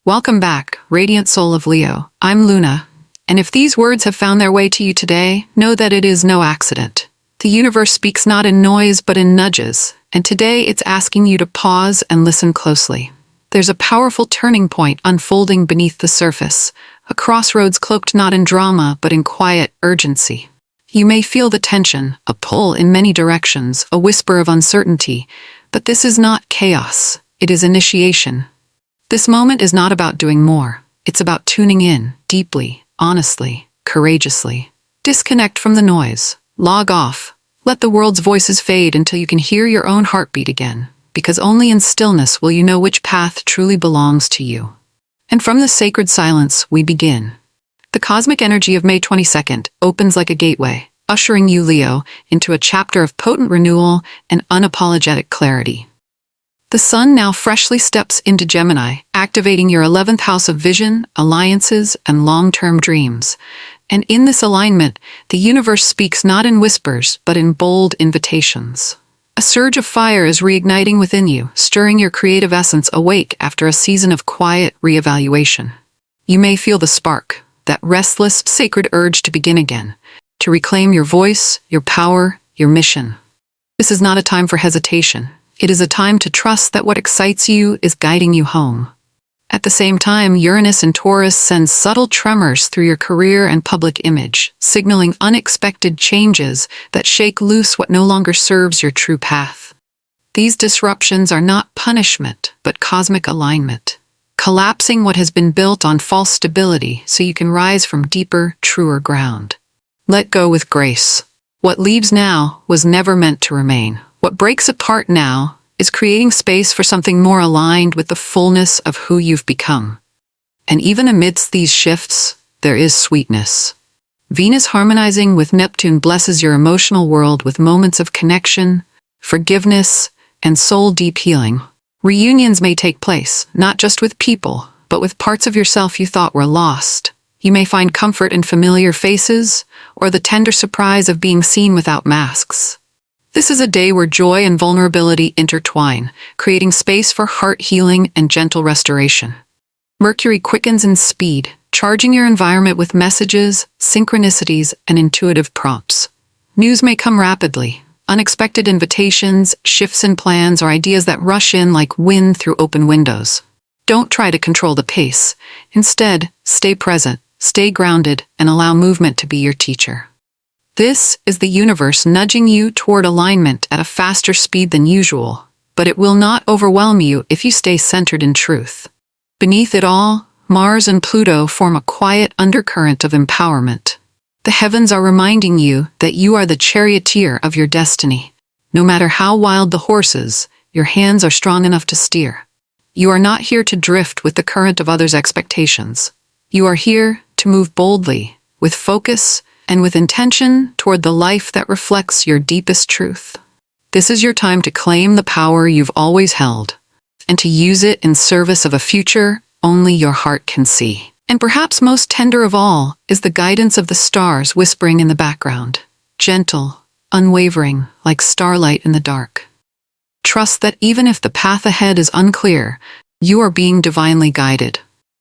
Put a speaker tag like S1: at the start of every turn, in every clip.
S1: Welcome back, Radiant Soul of Leo. I'm Luna, and if these words have found their way to you today, know that it is no accident. The universe speaks not in noise but in nudges, and today it's asking you to pause and listen closely. There's a powerful turning point unfolding beneath the surface, a crossroads cloaked not in drama but in quiet urgency. You may feel the tension, a pull in many directions, a whisper of uncertainty, but this is not chaos, it is initiation. This moment is not about doing more, it's about tuning in, deeply, honestly, courageously. Disconnect from the noise, log off, let the world's voices fade until you can hear your own heartbeat again, because only in stillness will you know which path truly belongs to you. And from this sacred silence, we begin. The cosmic energy of May 22nd opens like a gateway, ushering you, Leo, into a chapter of potent renewal and unapologetic clarity. The sun now freshly steps into Gemini, activating your 11th house of vision, alliances, and long-term dreams. And in this alignment, the universe speaks not in whispers, but in bold invitations. A surge of fire is reigniting within you, stirring your creative essence awake after a season of quiet reevaluation. You may feel the spark, that restless, sacred urge to begin again, to reclaim your voice, your power, your mission. This is not a time for hesitation. It is a time to trust that what excites you is guiding you home. At the same time, Uranus in Taurus sends subtle tremors through your career and public image, signaling unexpected changes that shake loose what no longer serves your true path. These disruptions are not punishment, but cosmic alignment, collapsing what has been built on false stability so you can rise from deeper, truer ground. Let go with grace. What leaves now was never meant to remain. What breaks apart now is creating space for something more aligned with the fullness of who you've become. And even amidst these shifts, there is sweetness. Venus harmonizing with Neptune blesses your emotional world with moments of connection, forgiveness, and soul-deep healing. Reunions may take place, not just with people, but with parts of yourself you thought were lost. You may find comfort in familiar faces, or the tender surprise of being seen without masks. This is a day where joy and vulnerability intertwine, creating space for heart healing and gentle restoration. Mercury quickens in speed, charging your environment with messages, synchronicities, and intuitive prompts. News may come rapidly. Unexpected invitations, shifts in plans, or ideas that rush in like wind through open windows. Don't try to control the pace. Instead, stay present, stay grounded, and allow movement to be your teacher. This is the universe nudging you toward alignment at a faster speed than usual, but it will not overwhelm you if you stay centered in truth. Beneath it all, Mars and Pluto form a quiet undercurrent of empowerment. The heavens are reminding you that you are the charioteer of your destiny. No matter how wild the horses, your hands are strong enough to steer. You are not here to drift with the current of others' expectations. You are here to move boldly, with focus, and with intention toward the life that reflects your deepest truth. This is your time to claim the power you've always held, and to use it in service of a future only your heart can see. And perhaps most tender of all is the guidance of the stars whispering in the background, gentle, unwavering, like starlight in the dark. Trust that even if the path ahead is unclear, you are being divinely guided.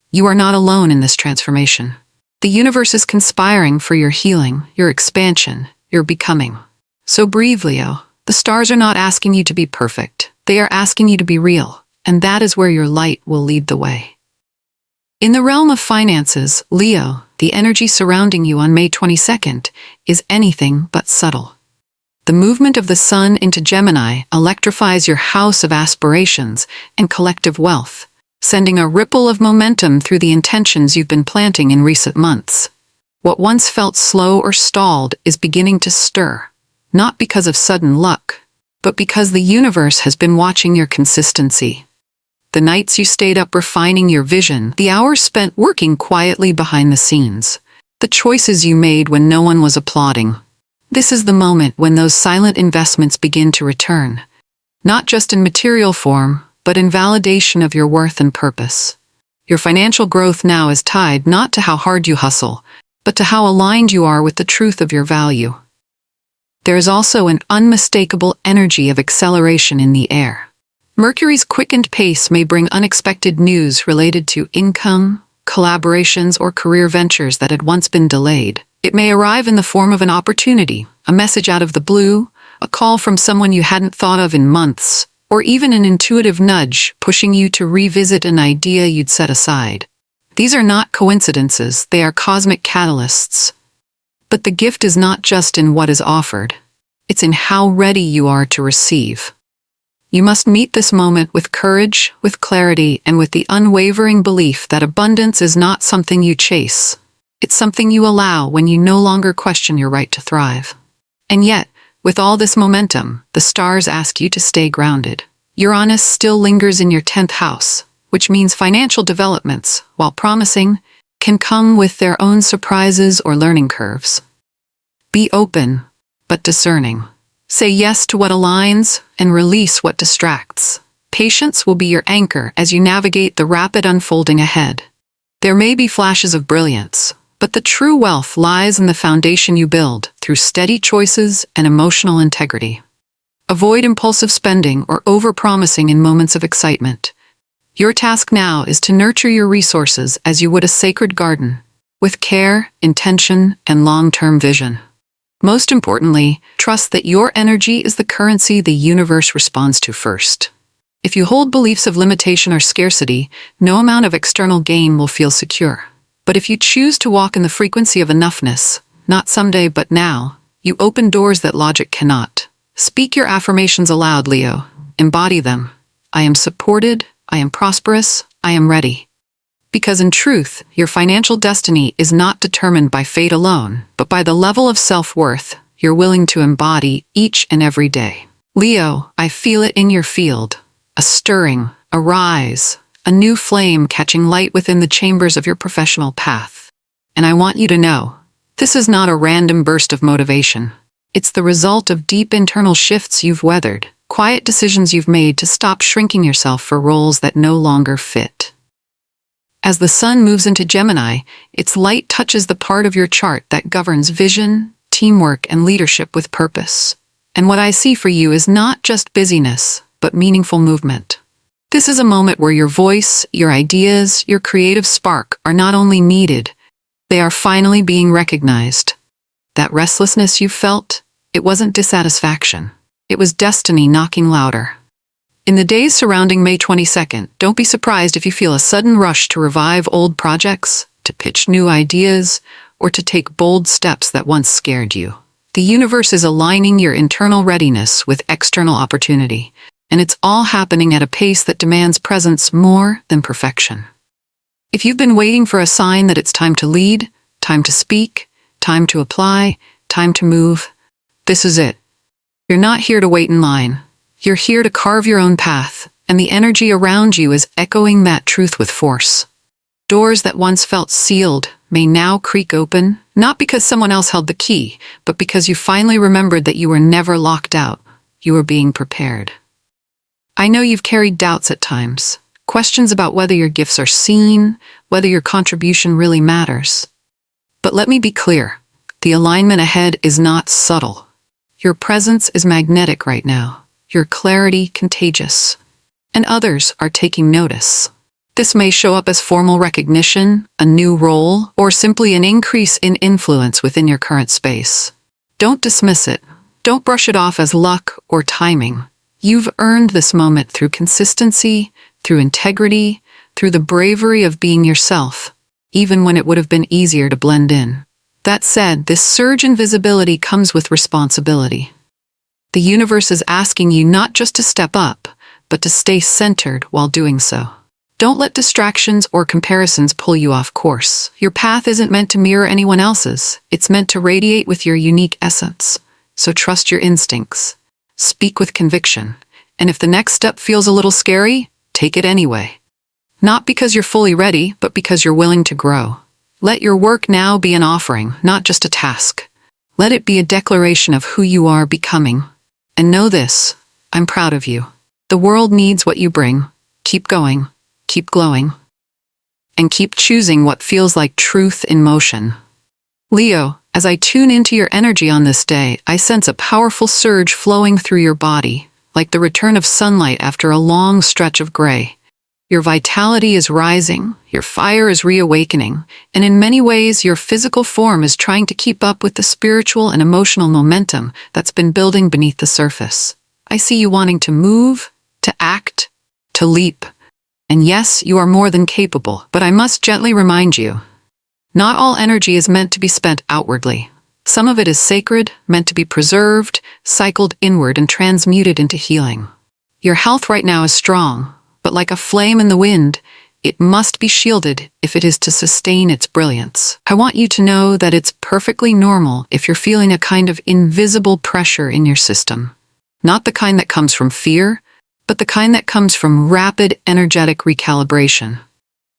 S1: You are not alone in this transformation. The universe is conspiring for your healing, your expansion, your becoming. So breathe, Leo. The stars are not asking you to be perfect. They are asking you to be real, and that is where your light will lead the way. In the realm of finances, Leo, the energy surrounding you on May 22nd is anything but subtle. The movement of the sun into Gemini electrifies your house of aspirations and collective wealth, sending a ripple of momentum through the intentions you've been planting in recent months. What once felt slow or stalled is beginning to stir, not because of sudden luck, but because the universe has been watching your consistency. The nights you stayed up refining your vision, the hours spent working quietly behind the scenes, the choices you made when no one was applauding. This is the moment when those silent investments begin to return, not just in material form, but in validation of your worth and purpose. Your financial growth now is tied not to how hard you hustle, but to how aligned you are with the truth of your value. There is also an unmistakable energy of acceleration in the air. Mercury's quickened pace may bring unexpected news related to income, collaborations, or career ventures that had once been delayed. It may arrive in the form of an opportunity, a message out of the blue, a call from someone you hadn't thought of in months, or even an intuitive nudge pushing you to revisit an idea you'd set aside. These are not coincidences, they are cosmic catalysts. But the gift is not just in what is offered. It's in how ready you are to receive. You must meet this moment with courage, with clarity, and with the unwavering belief that abundance is not something you chase. It's something you allow when you no longer question your right to thrive. And yet, with all this momentum, the stars ask you to stay grounded. Uranus still lingers in your 10th house, which means financial developments, while promising, can come with their own surprises or learning curves. Be open, but discerning. Say yes to what aligns and release what distracts. Patience will be your anchor as you navigate the rapid unfolding ahead. There may be flashes of brilliance, but the true wealth lies in the foundation you build through steady choices and emotional integrity. Avoid impulsive spending or overpromising in moments of excitement. Your task now is to nurture your resources as you would a sacred garden, with care, intention, and long-term vision. Most importantly, trust that your energy is the currency the universe responds to first. If you hold beliefs of limitation or scarcity, no amount of external gain will feel secure. But if you choose to walk in the frequency of enoughness, not someday but now, you open doors that logic cannot. Speak your affirmations aloud, Leo. Embody them. I am supported, I am prosperous, I am ready. Because in truth, your financial destiny is not determined by fate alone, but by the level of self-worth you're willing to embody each and every day. Leo, I feel it in your field. A stirring, a rise, a new flame catching light within the chambers of your professional path. And I want you to know, this is not a random burst of motivation. It's the result of deep internal shifts you've weathered, quiet decisions you've made to stop shrinking yourself for roles that no longer fit. As the sun moves into Gemini, its light touches the part of your chart that governs vision, teamwork, and leadership with purpose. And what I see for you is not just busyness, but meaningful movement. This is a moment where your voice, your ideas, your creative spark are not only needed, they are finally being recognized. That restlessness you felt, it wasn't dissatisfaction. It was destiny knocking louder. In the days surrounding May 22nd, don't be surprised if you feel a sudden rush to revive old projects, to pitch new ideas, or to take bold steps that once scared you. The universe is aligning your internal readiness with external opportunity, and it's all happening at a pace that demands presence more than perfection. If you've been waiting for a sign that it's time to lead, time to speak, time to apply, time to move, this is it. You're not here to wait in line. You're here to carve your own path, and the energy around you is echoing that truth with force. Doors that once felt sealed may now creak open, not because someone else held the key, but because you finally remembered that you were never locked out. You were being prepared. I know you've carried doubts at times, questions about whether your gifts are seen, whether your contribution really matters. But let me be clear, the alignment ahead is not subtle. Your presence is magnetic right now. Your clarity contagious, and others are taking notice. This may show up as formal recognition, a new role, or simply an increase in influence within your current space. Don't dismiss it. Don't brush it off as luck or timing. You've earned this moment through consistency, through integrity, through the bravery of being yourself, even when it would have been easier to blend in. That said, this surge in visibility comes with responsibility. The universe is asking you not just to step up, but to stay centered while doing so. Don't let distractions or comparisons pull you off course. Your path isn't meant to mirror anyone else's. It's meant to radiate with your unique essence. So trust your instincts. Speak with conviction. And if the next step feels a little scary, take it anyway. Not because you're fully ready, but because you're willing to grow. Let your work now be an offering, not just a task. Let it be a declaration of who you are becoming. And know this, I'm proud of you. The world needs what you bring. Keep going, keep glowing, and keep choosing what feels like truth in motion. Leo, as I tune into your energy on this day, I sense a powerful surge flowing through your body, like the return of sunlight after a long stretch of gray. Your vitality is rising, your fire is reawakening, and in many ways your physical form is trying to keep up with the spiritual and emotional momentum that's been building beneath the surface. I see you wanting to move, to act, to leap. And yes, you are more than capable, but I must gently remind you, not all energy is meant to be spent outwardly. Some of it is sacred, meant to be preserved, cycled inward and transmuted into healing. Your health right now is strong, but like a flame in the wind, it must be shielded if it is to sustain its brilliance. I want you to know that it's perfectly normal if you're feeling a kind of invisible pressure in your system. Not the kind that comes from fear, but the kind that comes from rapid, energetic recalibration.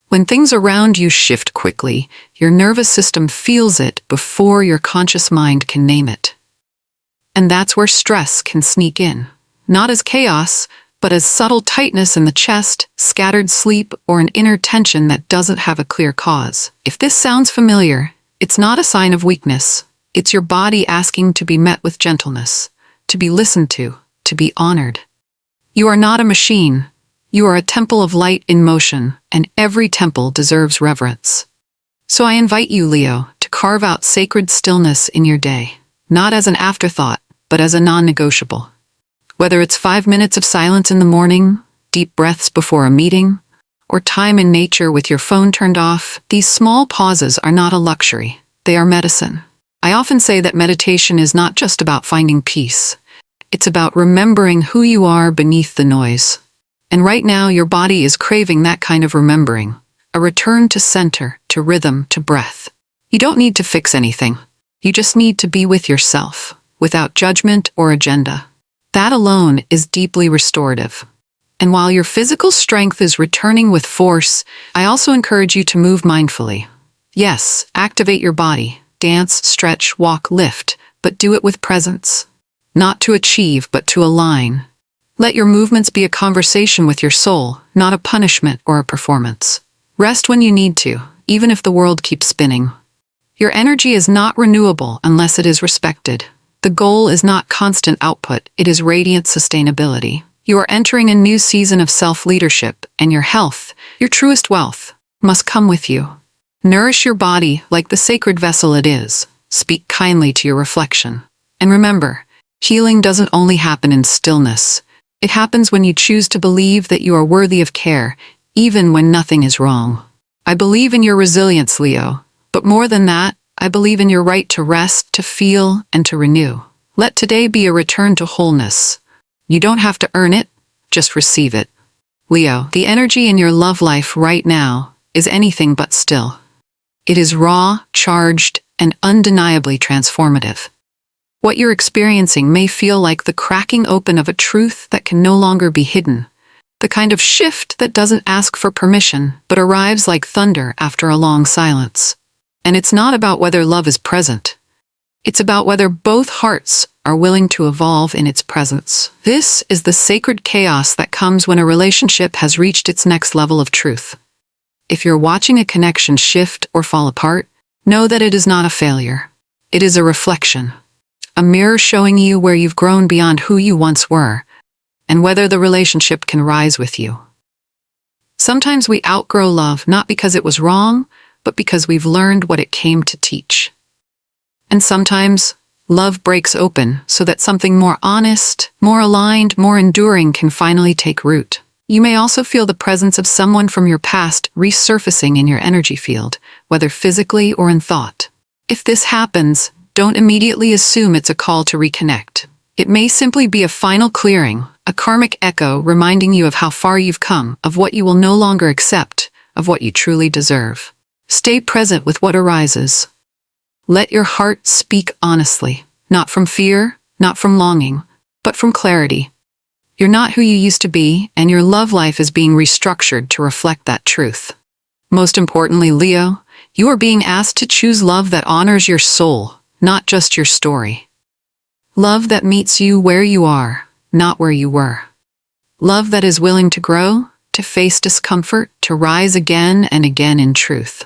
S1: When things around you shift quickly, your nervous system feels it before your conscious mind can name it. And that's where stress can sneak in, not as chaos, but as subtle tightness in the chest, scattered sleep, or an inner tension that doesn't have a clear cause. If this sounds familiar, it's not a sign of weakness. It's your body asking to be met with gentleness, to be listened to be honored. You are not a machine. You are a temple of light in motion, and every temple deserves reverence. So I invite you, Leo, to carve out sacred stillness in your day, not as an afterthought, but as a non-negotiable. Whether it's 5 minutes of silence in the morning, deep breaths before a meeting, or time in nature with your phone turned off, these small pauses are not a luxury. They are medicine. I often say that meditation is not just about finding peace. It's about remembering who you are beneath the noise. And right now, your body is craving that kind of remembering, a return to center, to rhythm, to breath. You don't need to fix anything. You just need to be with yourself, without judgment or agenda. That alone is deeply restorative. And while your physical strength is returning with force, I also encourage you to move mindfully. Yes, activate your body, dance, stretch, walk, lift, but do it with presence. Not to achieve, but to align. Let your movements be a conversation with your soul, not a punishment or a performance. Rest when you need to, even if the world keeps spinning. Your energy is not renewable unless it is respected. The goal is not constant output, it is radiant sustainability. You are entering a new season of self-leadership, and your health, your truest wealth, must come with you. Nourish your body like the sacred vessel it is. Speak kindly to your reflection. And remember, healing doesn't only happen in stillness. It happens when you choose to believe that you are worthy of care, even when nothing is wrong. I believe in your resilience, Leo, but more than that, I believe in your right to rest, to feel, and to renew. Let today be a return to wholeness. You don't have to earn it, just receive it. Leo, the energy in your love life right now is anything but still. It is raw, charged, and undeniably transformative. What you're experiencing may feel like the cracking open of a truth that can no longer be hidden, the kind of shift that doesn't ask for permission but arrives like thunder after a long silence. And it's not about whether love is present. It's about whether both hearts are willing to evolve in its presence. This is the sacred chaos that comes when a relationship has reached its next level of truth. If you're watching a connection shift or fall apart, know that it is not a failure. It is a reflection, a mirror showing you where you've grown beyond who you once were, and whether the relationship can rise with you. Sometimes we outgrow love not because it was wrong, but because we've learned what it came to teach. And sometimes, love breaks open so that something more honest, more aligned, more enduring can finally take root. You may also feel the presence of someone from your past resurfacing in your energy field, whether physically or in thought. If this happens, don't immediately assume it's a call to reconnect. It may simply be a final clearing, a karmic echo reminding you of how far you've come, of what you will no longer accept, of what you truly deserve. Stay present with what arises. Let your heart speak honestly, not from fear, not from longing, but from clarity. You're not who you used to be, and your love life is being restructured to reflect that truth. Most importantly, Leo, you are being asked to choose love that honors your soul, not just your story. Love that meets you where you are, not where you were. Love that is willing to grow, to face discomfort, to rise again and again in truth.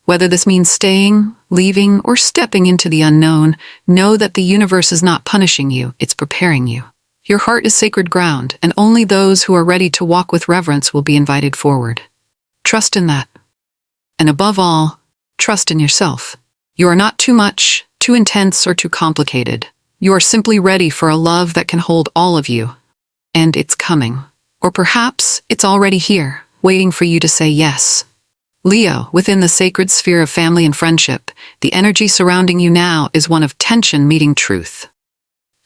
S1: Whether this means staying, leaving, or stepping into the unknown, know that the universe is not punishing you, it's preparing you. Your heart is sacred ground, and only those who are ready to walk with reverence will be invited forward. Trust in that. And above all, trust in yourself. You are not too much, too intense, or too complicated. You are simply ready for a love that can hold all of you. And it's coming. Or perhaps it's already here, waiting for you to say yes. Leo, within the sacred sphere of family and friendship, the energy surrounding you now is one of tension meeting truth.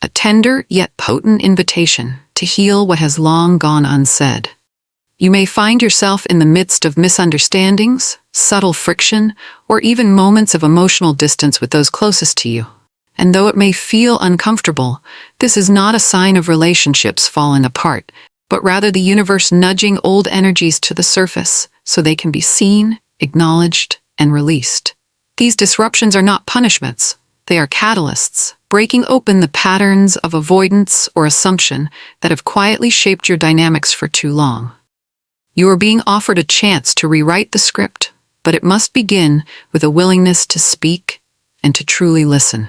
S1: A tender yet potent invitation to heal what has long gone unsaid. You may find yourself in the midst of misunderstandings, subtle friction, or even moments of emotional distance with those closest to you. And though it may feel uncomfortable, this is not a sign of relationships falling apart, but rather the universe nudging old energies to the surface so they can be seen, acknowledged, and released. These disruptions are not punishments. They are catalysts, breaking open the patterns of avoidance or assumption that have quietly shaped your dynamics for too long. You are being offered a chance to rewrite the script, but it must begin with a willingness to speak and to truly listen.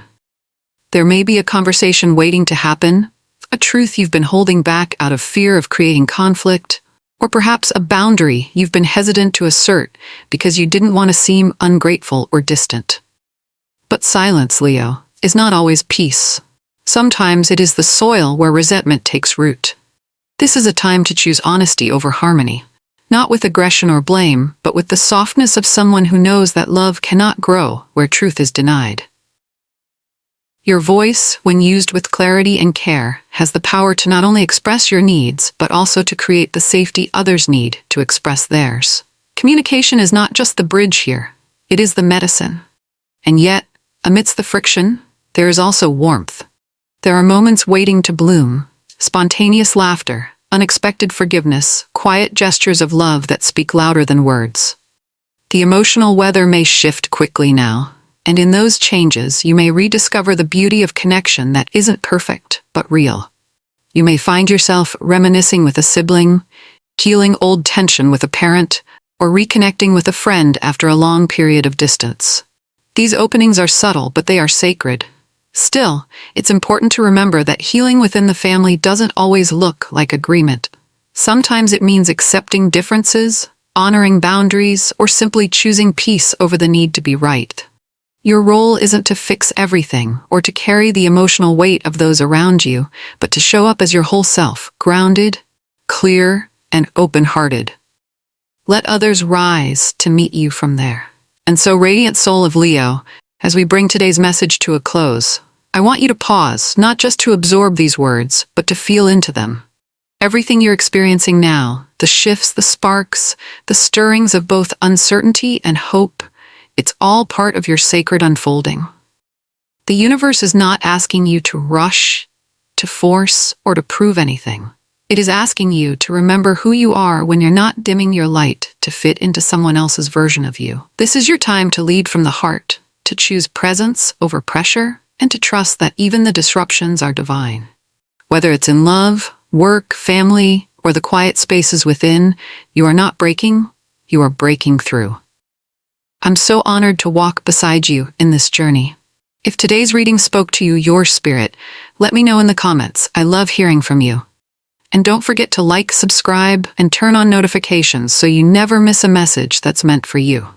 S1: There may be a conversation waiting to happen, a truth you've been holding back out of fear of creating conflict, or perhaps a boundary you've been hesitant to assert because you didn't want to seem ungrateful or distant. But silence, Leo, is not always peace. Sometimes it is the soil where resentment takes root. This is a time to choose honesty over harmony, not with aggression or blame, but with the softness of someone who knows that love cannot grow where truth is denied. Your voice, when used with clarity and care, has the power to not only express your needs, but also to create the safety others need to express theirs. Communication is not just the bridge here, it is the medicine. And yet, amidst the friction, there is also warmth. There are moments waiting to bloom, spontaneous laughter, unexpected forgiveness, quiet gestures of love that speak louder than words. The emotional weather may shift quickly now, and in those changes you may rediscover the beauty of connection that isn't perfect, but real. You may find yourself reminiscing with a sibling, healing old tension with a parent, or reconnecting with a friend after a long period of distance. These openings are subtle, but they are sacred. Still, it's important to remember that healing within the family doesn't always look like agreement. Sometimes it means accepting differences, honoring boundaries, or simply choosing peace over the need to be right. Your role isn't to fix everything or to carry the emotional weight of those around you, but to show up as your whole self, grounded, clear, and open-hearted. Let others rise to meet you from there. And so, radiant soul of Leo, as we bring today's message to a close, I want you to pause, not just to absorb these words, but to feel into them. Everything you're experiencing now, the shifts, the sparks, the stirrings of both uncertainty and hope, it's all part of your sacred unfolding. The universe is not asking you to rush, to force, or to prove anything. It is asking you to remember who you are when you're not dimming your light to fit into someone else's version of you. This is your time to lead from the heart, to choose presence over pressure, and to trust that even the disruptions are divine. Whether it's in love, work, family, or the quiet spaces within, you are not breaking, you are breaking through. I'm so honored to walk beside you in this journey. If today's reading spoke to your spirit, let me know in the comments. I love hearing from you. And don't forget to like, subscribe, and turn on notifications so you never miss a message that's meant for you.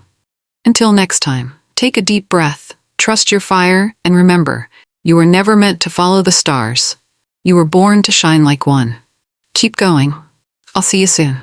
S1: Until next time, take a deep breath, trust your fire, and remember, you were never meant to follow the stars. You were born to shine like one. Keep going. I'll see you soon.